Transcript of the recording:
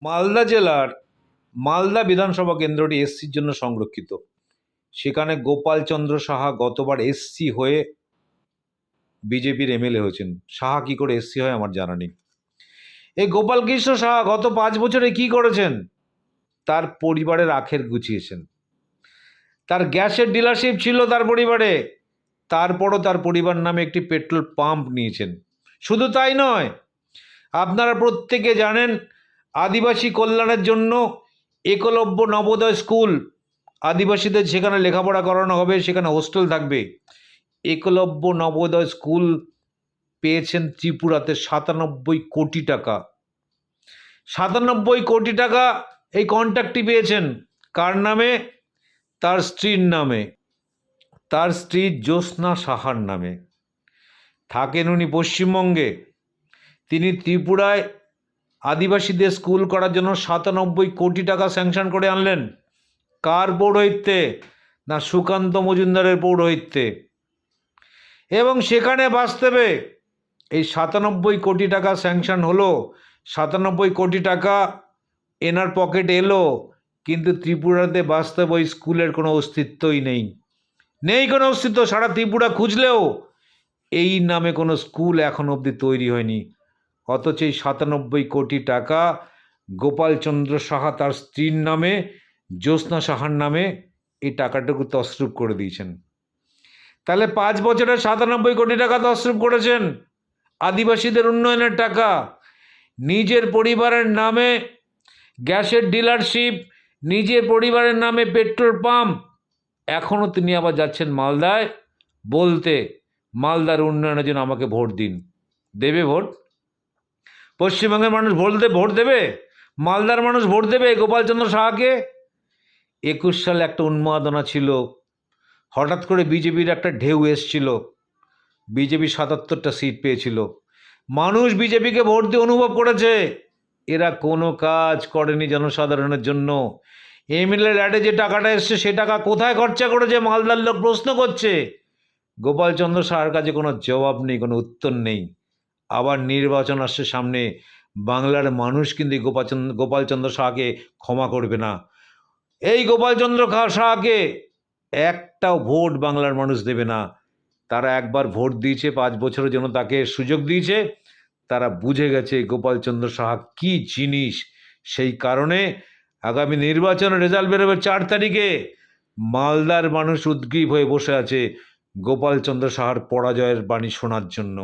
মালদা জেলার মালদা বিধানসভা কেন্দ্রটি এসসির জন্য সংরক্ষিত। সেখানে গোপালচন্দ্র সাহা গতবার এসসি হয়ে বিজেপির এমএলএ হয়েছেন। সাহা কি করে এসসি হয় আমার জানা নেই। এই গোপালকৃষ্ণ সাহা গত 5 বছরে কি করেছেন? তার পরিবারের আখের গুছিয়েছেন। তার গ্যাসের ডিলারশিপ ছিল তার পরিবারে, তারপরও তার পরিবার নামে একটি পেট্রোল পাম্প নিয়েছেন। শুধু তাই নয়, আপনারা প্রত্যেকে জানেন আদিবাসী কল্যাণের জন্য একলব্য নবোদয় স্কুল, আদিবাসীদের সেখানে লেখাপড়া করানো হবে, সেখানে হোস্টেল থাকবে। একলব্য নবোদয় স্কুল পেয়েছেন ত্রিপুরাতে 97 কোটি টাকা। 97 কোটি টাকা এই কন্ট্রাক্টটি পেয়েছেন কার নামে? তার স্ত্রীর নামে, তার স্ত্রী জ্যোৎস্না সাহার নামে। থাকেন উনি পশ্চিমবঙ্গে। তিনি ত্রিপুরায় আদিবাসীদের স্কুল করার জন্য 97 কোটি টাকা স্যাংশন করে আনলেন। কার পৌরোহিত্যে? না, সুকান্ত মজুমদারের পৌরোহিত্যে। এবং সেখানে বাস্তবে এই 97 কোটি টাকা স্যাংশন হলো, 97 কোটি টাকা এনার পকেটে এলো, কিন্তু ত্রিপুরাতে বাস্তবে ওই স্কুলের কোনো অস্তিত্বই নেই কোনো অস্তিত্ব। সারা ত্রিপুরা খুঁজলেও এই নামে কোনো স্কুল এখন অবধি তৈরি হয়নি। অথচ এই 97 কোটি টাকা গোপালচন্দ্র সাহা তার স্ত্রীর নামে, জ্যোৎস্না সাহার নামে এই টাকাটুকু তছরূপ করে দিয়েছেন। তাহলে 5 বছরে 97 কোটি টাকা তছরূপ করেছেন আদিবাসীদের উন্নয়নের টাকা। নিজের পরিবারের নামে গ্যাসের ডিলারশিপ, নিজের পরিবারের নামে পেট্রোল পাম্প। এখনও তিনি আবার যাচ্ছেন মালদায় বলতে, মালদার উন্নয়নের জন্য আমাকে ভোট দিন। দেবে ভোট? পশ্চিমবঙ্গের মানুষ ভোট দেবে? মালদার মানুষ ভোট দেবে গোপালচন্দ্র সাহাকে? 21 সালে একটা উন্মাদনা ছিল, হঠাৎ করে বিজেপির একটা ঢেউ এসছিল, বিজেপি 77টা সিট পেয়েছিল। মানুষ বিজেপিকে ভোট দিয়ে অনুভব করেছে এরা কোনো কাজ করেনি জনসাধারণের জন্য। এমএলএর অ্যাডে যে টাকাটা এসছে সে টাকা কোথায় খরচা করেছে মালদার লোক প্রশ্ন করছে। গোপালচন্দ্র সাহার কাছে কোনো জবাব নেই, কোনো উত্তর নেই। আবার নির্বাচন আসছে সামনে, বাংলার মানুষ কিন্তু গোপালচন্দ্র সাহাকে ক্ষমা করবে না। এই গোপালচন্দ্র সাহাকে একটাও ভোট বাংলার মানুষ দেবে না। তারা একবার ভোট দিয়েছে, 5 বছরের জন্য তাকে সুযোগ দিয়েছে। তারা বুঝে গেছে গোপালচন্দ্র সাহা কি জিনিস। সেই কারণে আগামী নির্বাচনের রেজাল্ট বেরোবে 4 তারিখে। মালদার মানুষ উদ্গ্রীব হয়ে বসে আছে গোপালচন্দ্র সাহার পরাজয়ের বাণী শোনার জন্য।